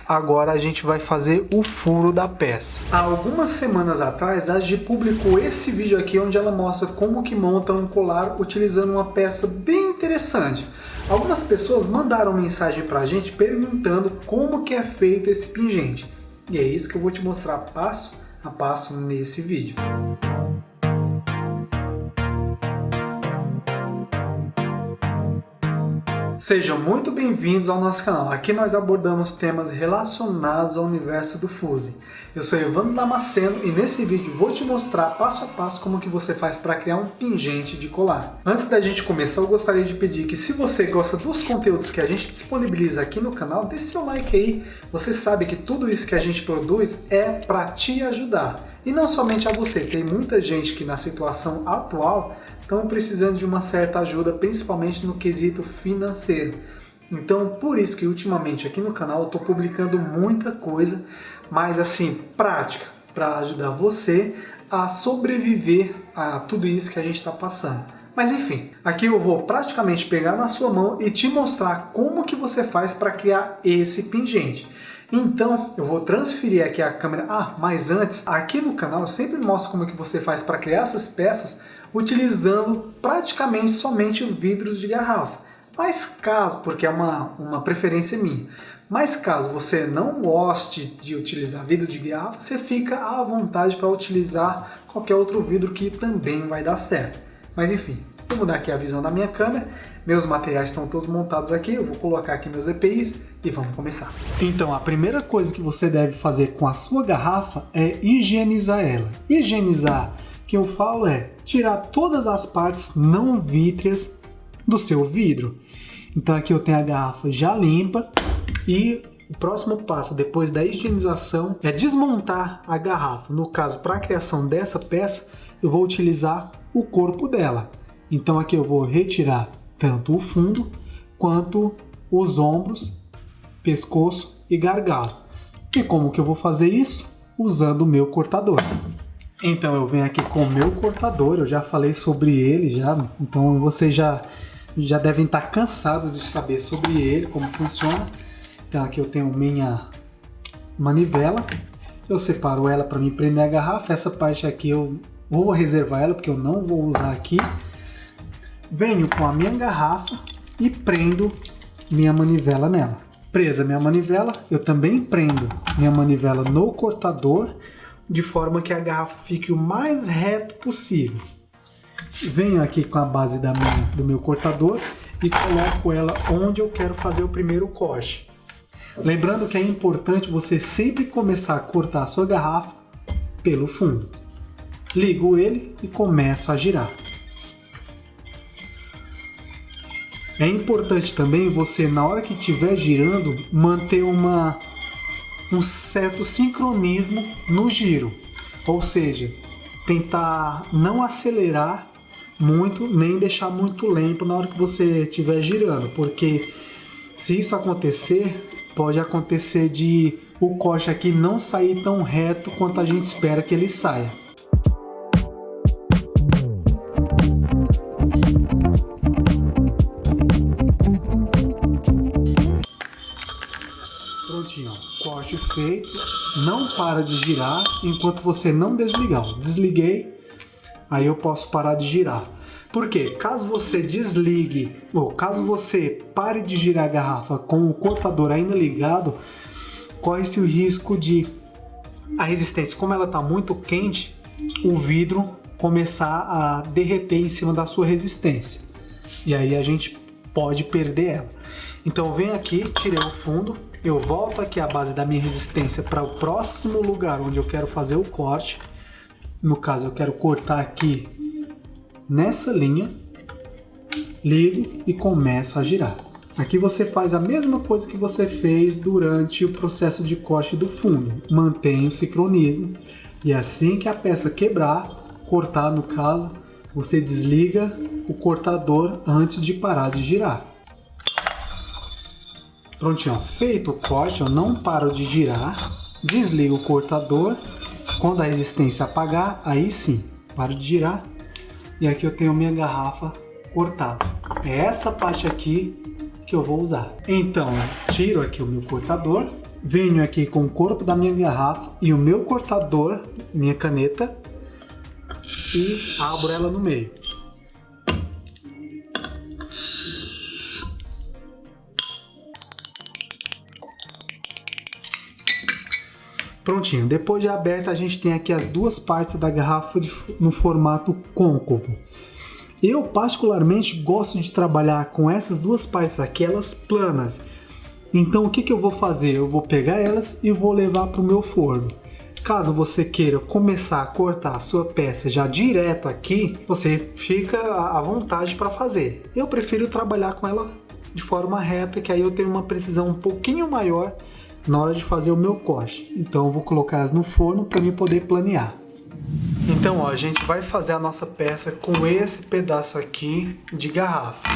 Agora a gente vai fazer o furo da peça. Há algumas semanas atrás a Gi publicou esse vídeo aqui onde ela mostra como que monta um colar utilizando uma peça bem interessante. Algumas pessoas mandaram mensagem pra gente perguntando como que é feito esse pingente. E é isso que eu vou te mostrar passo a passo nesse vídeo. Sejam muito bem-vindos ao nosso canal. Aqui nós abordamos temas relacionados ao universo do fuzing. Eu sou Evandro Damasceno e nesse vídeo vou te mostrar passo a passo como que você faz para criar um pingente de colar. Antes da gente começar, eu gostaria de pedir que se você gosta dos conteúdos que a gente disponibiliza aqui no canal, dê seu like aí. Você sabe que tudo isso que a gente produz é para te ajudar. E não somente a você, tem muita gente que na situação atual estão precisando de uma certa ajuda, principalmente no quesito financeiro. Então, por isso que ultimamente aqui no canal eu estou publicando muita coisa, mas assim, prática, para ajudar você a sobreviver a tudo isso que a gente está passando. Mas enfim, aqui eu vou praticamente pegar na sua mão e te mostrar como que você faz para criar esse pingente. Então, eu vou transferir aqui a câmera. Mas antes, aqui no canal eu sempre mostro como que você faz para criar essas peças utilizando praticamente somente vidros de garrafa. Mas caso, porque é uma preferência minha, mas caso você não goste de utilizar vidro de garrafa, você fica à vontade para utilizar qualquer outro vidro que também vai dar certo. Mas enfim, vou mudar aqui a visão da minha câmera, meus materiais estão todos montados aqui, eu vou colocar aqui meus EPIs e vamos começar. Então a primeira coisa que você deve fazer com a sua garrafa é higienizar ela. Higienizar, que eu falo é tirar todas as partes não vítreas do seu vidro. Então aqui eu tenho a garrafa já limpa e o próximo passo depois da higienização é desmontar a garrafa. No caso, para a criação dessa peça, eu vou utilizar o corpo dela. Então aqui eu vou retirar tanto o fundo quanto os ombros, pescoço e gargalo. E como que eu vou fazer isso? Usando o meu cortador. Então eu venho aqui com o meu cortador, eu já falei sobre ele já, então vocês já devem estar cansados de saber sobre ele, como funciona. Então aqui eu tenho minha manivela, eu separo ela para me prender a garrafa, essa parte aqui eu vou reservar ela porque eu não vou usar aqui. Venho com a minha garrafa e prendo minha manivela nela. Presa minha manivela, eu também prendo minha manivela no cortador, de forma que a garrafa fique o mais reto possível. Venho aqui com a base do meu cortador e coloco ela onde eu quero fazer o primeiro corte. Lembrando que é importante você sempre começar a cortar a sua garrafa pelo fundo. Ligo ele e começo a girar. É importante também você, na hora que estiver girando, manter um certo sincronismo no giro, ou seja, tentar não acelerar muito nem deixar muito lento na hora que você estiver girando, porque se isso acontecer, pode acontecer de o corte aqui não sair tão reto quanto a gente espera que ele saia. Prontinho, corte feito, não para de girar enquanto você não desligar. Desliguei, aí eu posso parar de girar. Porque caso você desligue, ou caso você pare de girar a garrafa com o cortador ainda ligado, corre-se o risco de a resistência, como ela está muito quente, o vidro começar a derreter em cima da sua resistência. E aí a gente pode perder ela. Então eu venho aqui, tirei o fundo, eu volto aqui a base da minha resistência para o próximo lugar onde eu quero fazer o corte. No caso eu quero cortar aqui nessa linha, ligo e começo a girar. Aqui você faz a mesma coisa que você fez durante o processo de corte do fundo. Mantém o sincronismo e assim que a peça quebrar, cortar no caso, você desliga o cortador antes de parar de girar. Prontinho, feito o corte, eu não paro de girar, desligo o cortador, quando a resistência apagar, aí sim, paro de girar e aqui eu tenho minha garrafa cortada. É essa parte aqui que eu vou usar. Então, eu tiro aqui o meu cortador, Venho aqui com o corpo da minha garrafa e o meu cortador, minha caneta, e abro ela no meio. Prontinho, depois de aberta a gente tem aqui as duas partes da garrafa no formato côncavo. Eu particularmente gosto de trabalhar com essas duas partes aqui, elas planas. Então o que eu vou fazer? Eu vou pegar elas e vou levar para o meu forno. Caso você queira começar a cortar a sua peça já direto aqui, você fica à vontade para fazer. Eu prefiro trabalhar com ela de forma reta, que aí eu tenho uma precisão um pouquinho maior na hora de fazer o meu corte. Então eu vou colocar elas no forno para mim poder planear. Então ó, a gente vai fazer a nossa peça com esse pedaço aqui de garrafa.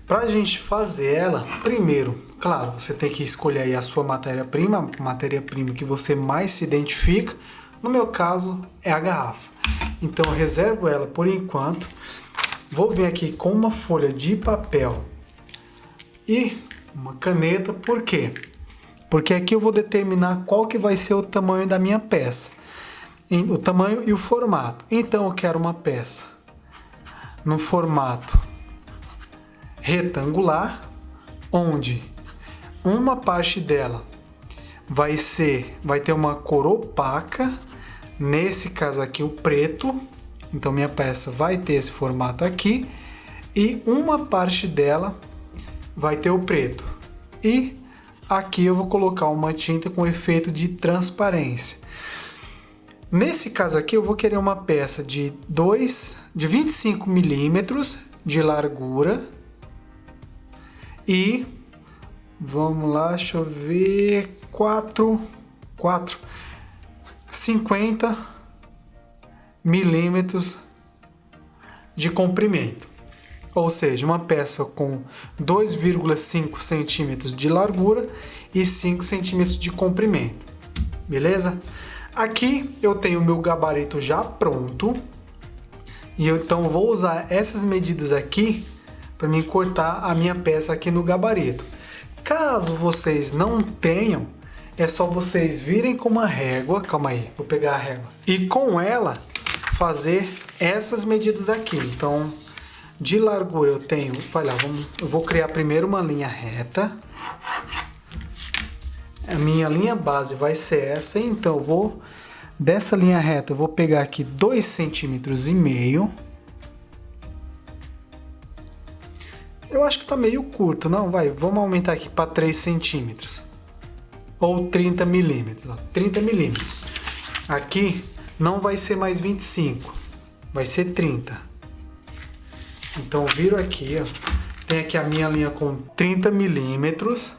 Para a gente fazer ela, primeiro, claro, você tem que escolher aí a sua matéria-prima que você mais se identifica. No meu caso, é a garrafa. Então eu reservo ela por enquanto. Vou vir aqui com uma folha de papel e uma caneta. Por quê? Porque aqui eu vou determinar qual que vai ser o tamanho da minha peça. O tamanho e o formato. Então eu quero uma peça no formato retangular, onde uma parte dela vai ter uma cor opaca, nesse caso aqui o preto. Então minha peça vai ter esse formato aqui, e uma parte dela vai ter o preto. E aqui eu vou colocar uma tinta com efeito de transparência. Nesse caso aqui eu vou querer uma peça de 25 milímetros de largura e, vamos lá, deixa eu ver, 50 milímetros de comprimento. Ou seja, uma peça com 2,5 centímetros de largura e 5 centímetros de comprimento. Beleza? Aqui eu tenho o meu gabarito já pronto. E eu então vou usar essas medidas aqui para mim cortar a minha peça aqui no gabarito. Caso vocês não tenham, é só vocês virem com uma régua. Calma aí, vou pegar a régua. E com ela fazer essas medidas aqui. Então, de largura eu tenho, eu vou criar primeiro uma linha reta. A minha linha base vai ser essa, então dessa linha reta eu vou pegar aqui 2,5 centímetros. Eu acho que tá meio curto, não? Vamos aumentar aqui para 3 centímetros. Ou 30 milímetros, 30 milímetros. Aqui não vai ser mais 25, vai ser 30. Então viro aqui, ó. Tem aqui a minha linha com 30 milímetros.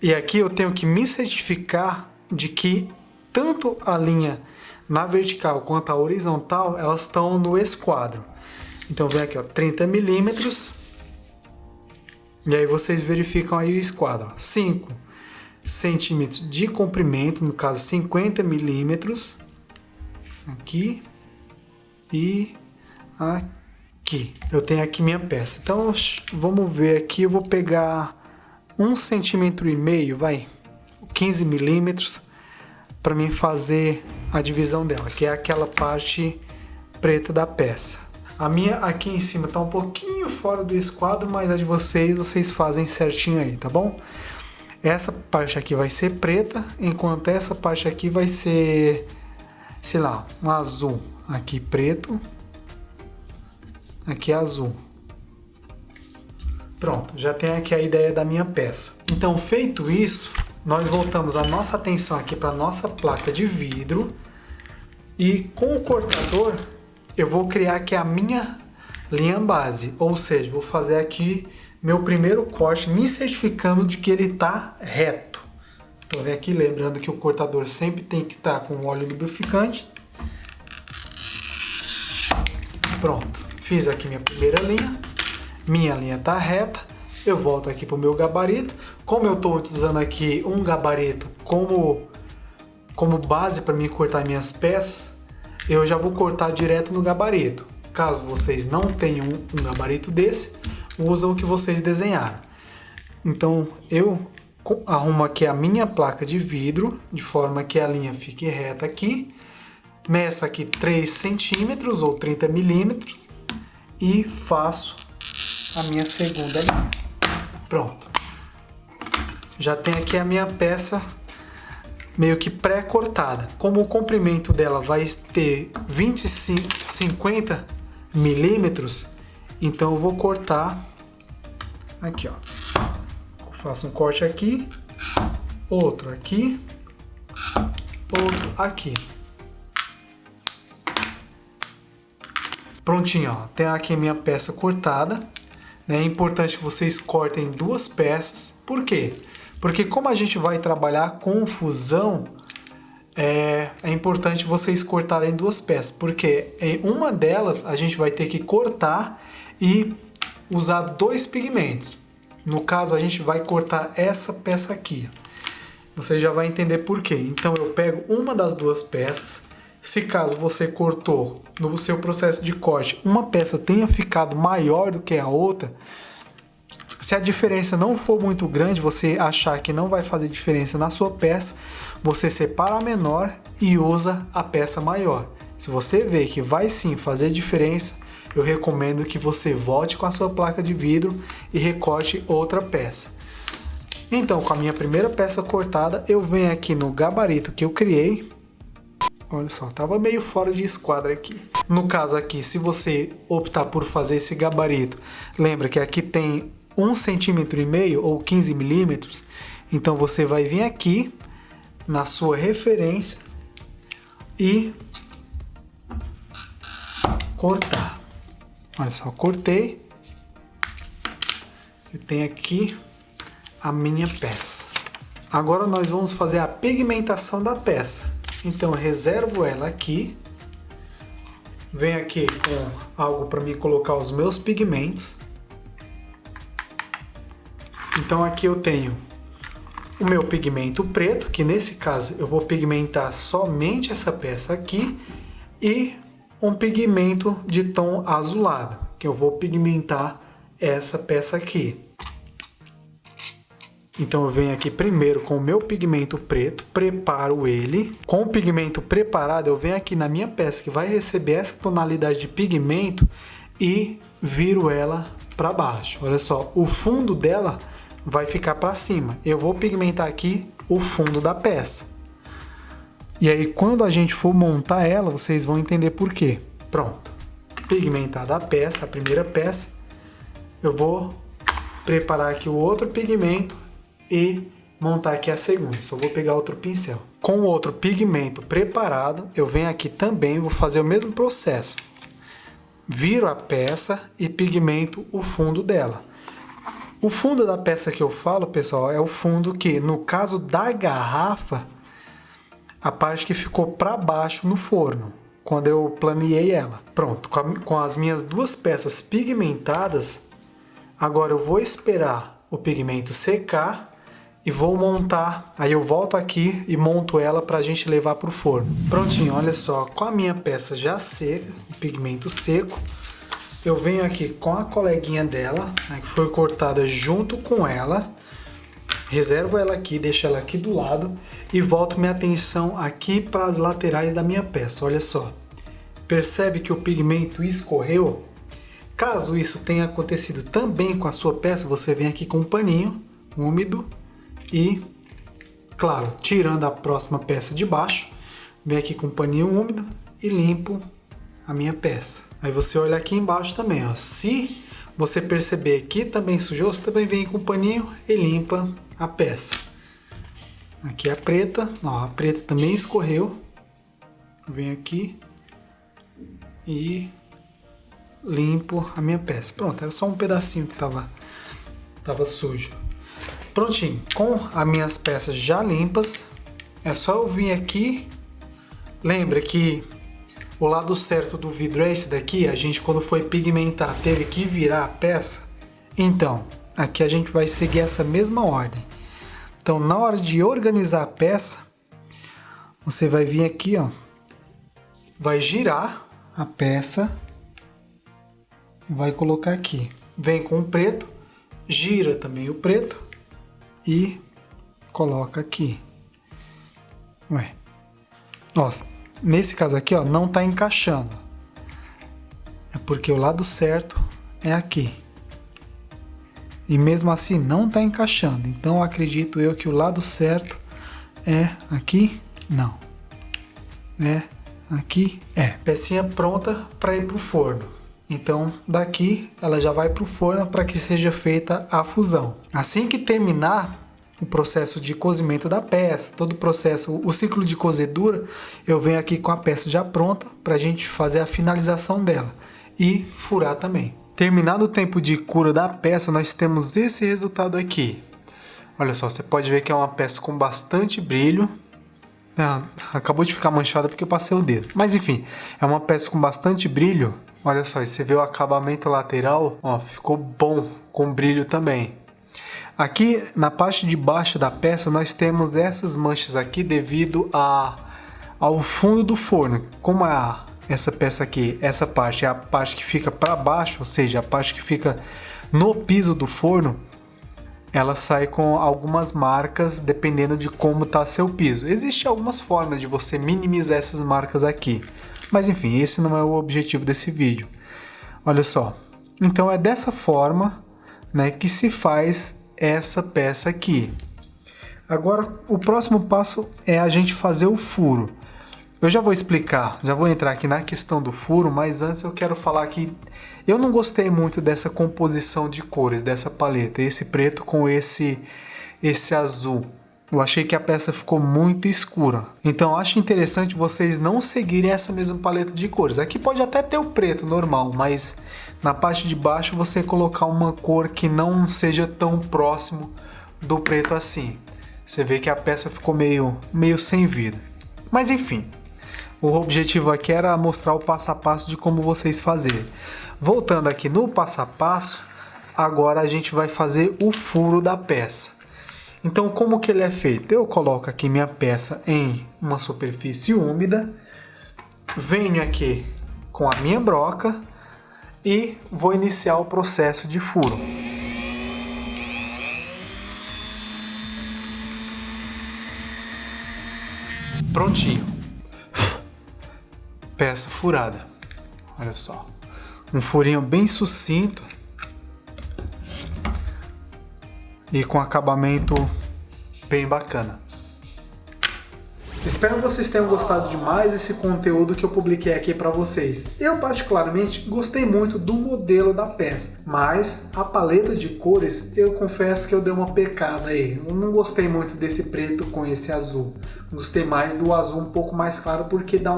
E aqui eu tenho que me certificar de que tanto a linha na vertical quanto a horizontal, elas estão no esquadro. Então vem aqui, ó, 30 milímetros. E aí vocês verificam aí o esquadro. 5 centímetros de comprimento, no caso 50 milímetros. Aqui e aqui. Eu tenho aqui minha peça. Então vamos ver aqui, eu vou pegar 1,5 centímetro, 15 milímetros, para mim fazer a divisão dela, que é aquela parte preta da peça. A minha aqui em cima está um pouquinho fora do esquadro, mas a de vocês fazem certinho aí, tá bom? Essa parte aqui vai ser preta, enquanto essa parte aqui vai ser, sei lá, um azul. Aqui preto, aqui azul. Pronto, já tem aqui a ideia da minha peça. Então, feito isso, nós voltamos a nossa atenção aqui para a nossa placa de vidro. E com o cortador, eu vou criar aqui a minha linha base. Ou seja, vou fazer aqui meu primeiro corte, me certificando de que ele está reto. Então, vem aqui, lembrando que o cortador sempre tem que estar com óleo lubrificante. Pronto, fiz aqui minha primeira linha. Minha linha está reta, eu volto aqui para o meu gabarito. Como eu estou usando aqui um gabarito como base para mim cortar minhas peças, eu já vou cortar direto no gabarito. Caso vocês não tenham um gabarito desse, usam o que vocês desenharam. Então eu arrumo aqui a minha placa de vidro, de forma que a linha fique reta aqui. Meço aqui 3 centímetros ou 30 milímetros e faço a minha segunda linha. Pronto. Já tem aqui a minha peça meio que pré-cortada. Como o comprimento dela vai ter 50 milímetros, então eu vou cortar aqui, ó. Eu faço um corte aqui, outro aqui, outro aqui. Prontinho, ó. Tem aqui a minha peça cortada. É importante que vocês cortem 2 peças. Por quê? Porque como a gente vai trabalhar com fusão, é importante vocês cortarem 2 peças. Porque em uma delas a gente vai ter que cortar e usar 2 pigmentos. No caso, a gente vai cortar essa peça aqui. Você já vai entender por quê. Então eu pego uma das 2 peças. Se caso você cortou no seu processo de corte, uma peça tenha ficado maior do que a outra, se a diferença não for muito grande, você achar que não vai fazer diferença na sua peça, você separa a menor e usa a peça maior. Se você vê que vai sim fazer diferença, eu recomendo que você volte com a sua placa de vidro e recorte outra peça. Então, com a minha primeira peça cortada, eu venho aqui no gabarito que eu criei. Olha só, estava meio fora de esquadro aqui. No caso aqui, se você optar por fazer esse gabarito, lembra que aqui tem 1,5 cm ou 15 milímetros. Então você vai vir aqui na sua referência e cortar. Olha só, cortei. Eu tenho aqui a minha peça. Agora nós vamos fazer a pigmentação da peça. Então eu reservo ela aqui. Venho aqui com algo para mim colocar os meus pigmentos. Então aqui eu tenho o meu pigmento preto, que nesse caso eu vou pigmentar somente essa peça aqui, e um pigmento de tom azulado, que eu vou pigmentar essa peça aqui. Então eu venho aqui primeiro com o meu pigmento preto, preparo ele. Com o pigmento preparado, eu venho aqui na minha peça que vai receber essa tonalidade de pigmento e viro ela para baixo. Olha só, o fundo dela vai ficar para cima. Eu vou pigmentar aqui o fundo da peça. E aí quando a gente for montar ela, vocês vão entender por quê. Pronto. Pigmentada a peça, a primeira peça, eu vou preparar aqui o outro pigmento e montar aqui a segunda. Só vou pegar outro pincel. Com o outro pigmento preparado, eu venho aqui também, vou fazer o mesmo processo. Viro a peça e pigmento o fundo dela. O fundo da peça que eu falo, pessoal, é o fundo que, no caso da garrafa, a parte que ficou para baixo no forno, quando eu planeei ela. Pronto, com as minhas 2 peças pigmentadas, agora eu vou esperar o pigmento secar e vou montar. Aí eu volto aqui e monto ela para a gente levar para o forno. Prontinho, olha só, com a minha peça já seca, o pigmento seco, eu venho aqui com a coleguinha dela, que foi cortada junto com ela, reservo ela aqui, deixo ela aqui do lado e volto minha atenção aqui para as laterais da minha peça. Olha só, percebe que o pigmento escorreu? Caso isso tenha acontecido também com a sua peça, você vem aqui com um paninho úmido e, claro, tirando a próxima peça de baixo, vem aqui com um paninho úmido e limpo a minha peça. Aí você olha aqui embaixo também, ó. Se você perceber que também sujou, você também vem com um paninho e limpa a peça. Aqui a preta, ó, a preta também escorreu. Venho aqui e limpo a minha peça. Pronto, era só um pedacinho que tava sujo. Prontinho, com as minhas peças já limpas, é só eu vir aqui. Lembra que o lado certo do vidro é esse daqui, a gente quando foi pigmentar teve que virar a peça. Então, aqui a gente vai seguir essa mesma ordem. Então, na hora de organizar a peça, você vai vir aqui, ó, vai girar a peça, vai colocar aqui. Vem com o preto, gira também o preto e coloca aqui. Ué. Ó, nesse caso aqui, ó, não tá encaixando. É porque o lado certo é aqui. E mesmo assim não tá encaixando. Então acredito eu que o lado certo é aqui? Não. É aqui? É. Pecinha pronta para ir pro forno. Então daqui ela já vai pro forno para que seja feita a fusão. Assim que terminar o processo de cozimento da peça, todo o processo, o ciclo de cozedura, eu venho aqui com a peça já pronta para a gente fazer a finalização dela e furar também. Terminado o tempo de cura da peça, nós temos esse resultado aqui. Olha só, você pode ver que é uma peça com bastante brilho. Acabou de ficar manchada porque eu passei o dedo. Mas enfim, é uma peça com bastante brilho. Olha só, você vê o acabamento lateral, ó, ficou bom, com brilho também. Aqui na parte de baixo da peça nós temos essas manchas aqui devido ao fundo do forno. Como essa peça aqui, essa parte é a parte que fica para baixo, ou seja, a parte que fica no piso do forno, ela sai com algumas marcas dependendo de como está seu piso. Existem algumas formas de você minimizar essas marcas aqui, mas enfim, esse não é o objetivo desse vídeo. Olha só, então é dessa forma, né, que se faz essa peça aqui. Agora o próximo passo é a gente fazer o furo. Eu já vou explicar, já vou entrar aqui na questão do furo, mas antes eu quero falar que eu não gostei muito dessa composição de cores, dessa paleta, esse preto com esse azul. Eu achei que a peça ficou muito escura. Então acho interessante vocês não seguirem essa mesma paleta de cores. Aqui pode até ter o preto normal, mas na parte de baixo você colocar uma cor que não seja tão próximo do preto assim. Você vê que a peça ficou meio sem vida. Mas enfim. O objetivo aqui era mostrar o passo a passo de como vocês fazerem. Voltando aqui no passo a passo, agora a gente vai fazer o furo da peça. Então como que ele é feito? Eu coloco aqui minha peça em uma superfície úmida, venho aqui com a minha broca e vou iniciar o processo de furo. Prontinho. Peça furada. Olha só. Um furinho bem sucinto e com acabamento bem bacana. Espero que vocês tenham gostado demais desse conteúdo que eu publiquei aqui para vocês. Eu particularmente gostei muito do modelo da peça, mas a paleta de cores eu confesso que eu dei uma pecada aí. Eu não gostei muito desse preto com esse azul. Gostei mais do azul um pouco mais claro porque dá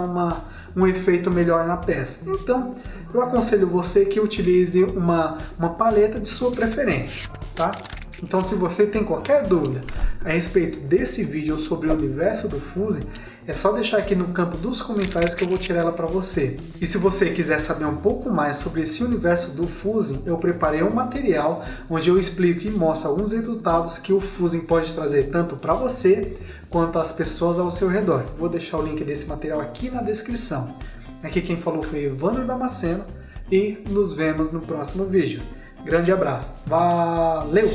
um efeito melhor na peça. Então eu aconselho você que utilize uma paleta de sua preferência, tá? Então se você tem qualquer dúvida a respeito desse vídeo ou sobre o universo do Fusion, é só deixar aqui no campo dos comentários que eu vou tirar ela para você. E se você quiser saber um pouco mais sobre esse universo do Fusion, eu preparei um material onde eu explico e mostro alguns resultados que o Fusion pode trazer tanto para você quanto às pessoas ao seu redor. Vou deixar o link desse material aqui na descrição. Aqui quem falou foi Evandro Damasceno e nos vemos no próximo vídeo. Grande abraço, valeu!